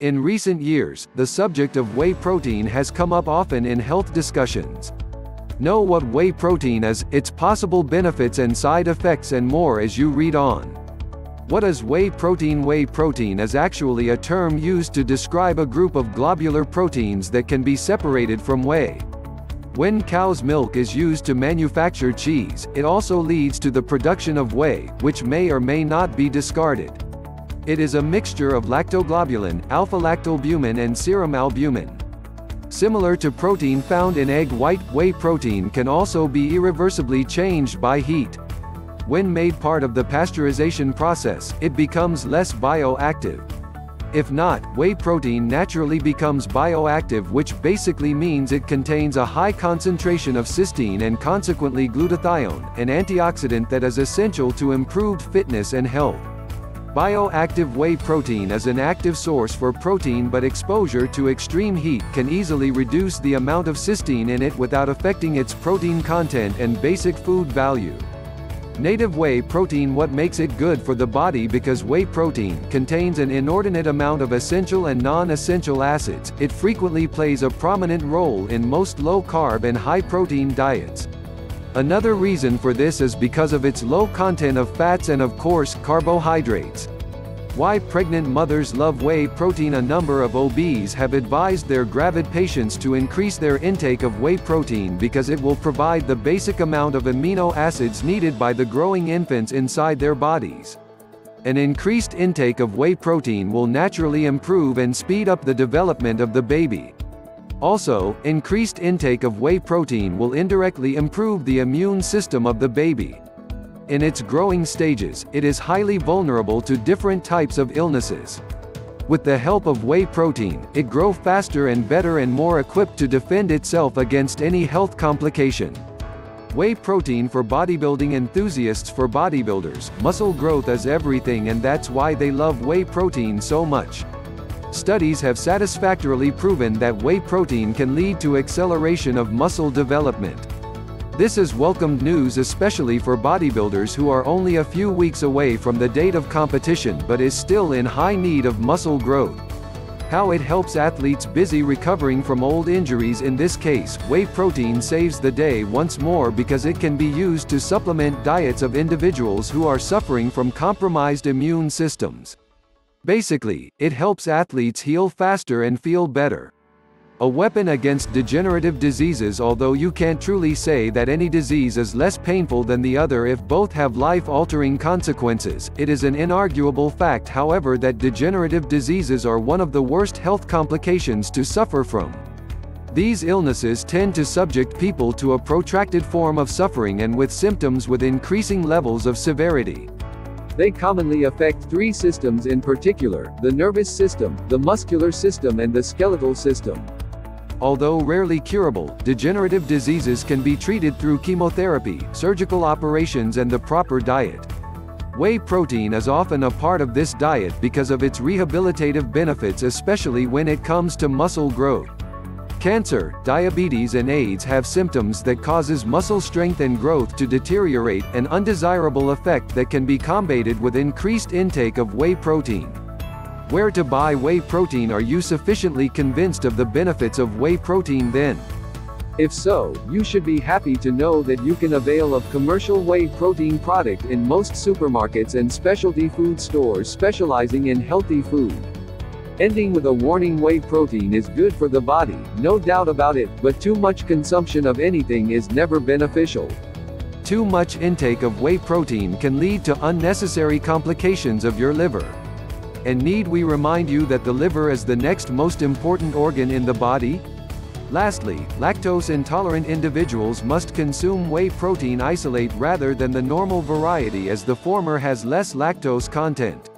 In recent years, the subject of whey protein has come up often in health discussions. Know what whey protein is, its possible benefits and side effects and more as you read on. What is whey protein? Whey protein is actually a term used to describe a group of globular proteins that can be separated from whey. When cow's milk is used to manufacture cheese, it also leads to the production of whey, which may or may not be discarded. It is a mixture of lactoglobulin, alpha-lactalbumin and serum albumin. Similar to protein found in egg white, whey protein can also be irreversibly changed by heat. When made part of the pasteurization process, it becomes less bioactive. If not, whey protein naturally becomes bioactive, which basically means it contains a high concentration of cysteine and consequently glutathione, an antioxidant that is essential to improved fitness and health. Bioactive whey protein is an active source for protein, but exposure to extreme heat can easily reduce the amount of cysteine in it without affecting its protein content and basic food value. Native whey protein. What makes it good for the body? Because whey protein contains an inordinate amount of essential and non-essential acids, it frequently plays a prominent role in most low-carb and high-protein diets. Another reason for this is because of its low content of fats and of course, carbohydrates. Why pregnant mothers love whey protein? A number of OBs have advised their gravid patients to increase their intake of whey protein because it will provide the basic amount of amino acids needed by the growing infants inside their bodies. An increased intake of whey protein will naturally improve and speed up the development of the baby. Also, increased intake of whey protein will indirectly improve the immune system of the baby. In its growing stages, it is highly vulnerable to different types of illnesses. With the help of whey protein, it grows faster and better and more equipped to defend itself against any health complication. Whey protein for bodybuilding enthusiasts. For bodybuilders, muscle growth is everything, and that's why they love whey protein so much. Studies have satisfactorily proven that whey protein can lead to acceleration of muscle development. This is welcomed news, especially for bodybuilders who are only a few weeks away from the date of competition but is still in high need of muscle growth. How it helps athletes busy recovering from old injuries. In this case, whey protein saves the day once more because it can be used to supplement diets of individuals who are suffering from compromised immune systems. Basically, it helps athletes heal faster and feel better. A weapon against degenerative diseases. Although you can't truly say that any disease is less painful than the other if both have life-altering consequences, it is an inarguable fact, however, that degenerative diseases are one of the worst health complications to suffer from. These illnesses tend to subject people to a protracted form of suffering and with symptoms with increasing levels of severity. They commonly affect three systems in particular: the nervous system, the muscular system and the skeletal system. Although rarely curable, degenerative diseases can be treated through chemotherapy, surgical operations and the proper diet. Whey protein is often a part of this diet because of its rehabilitative benefits, especially when it comes to muscle growth. Cancer, diabetes and AIDS have symptoms that causes muscle strength and growth to deteriorate, an undesirable effect that can be combated with increased intake of whey protein. Where to buy whey protein? Are you sufficiently convinced of the benefits of whey protein then? If so, you should be happy to know that you can avail of commercial whey protein product in most supermarkets and specialty food stores specializing in healthy food. Ending with a warning: whey protein is good for the body, no doubt about it, but too much consumption of anything is never beneficial. Too much intake of whey protein can lead to unnecessary complications of your liver. And need we remind you that the liver is the next most important organ in the body? Lastly, lactose-intolerant individuals must consume whey protein isolate rather than the normal variety, as the former has less lactose content.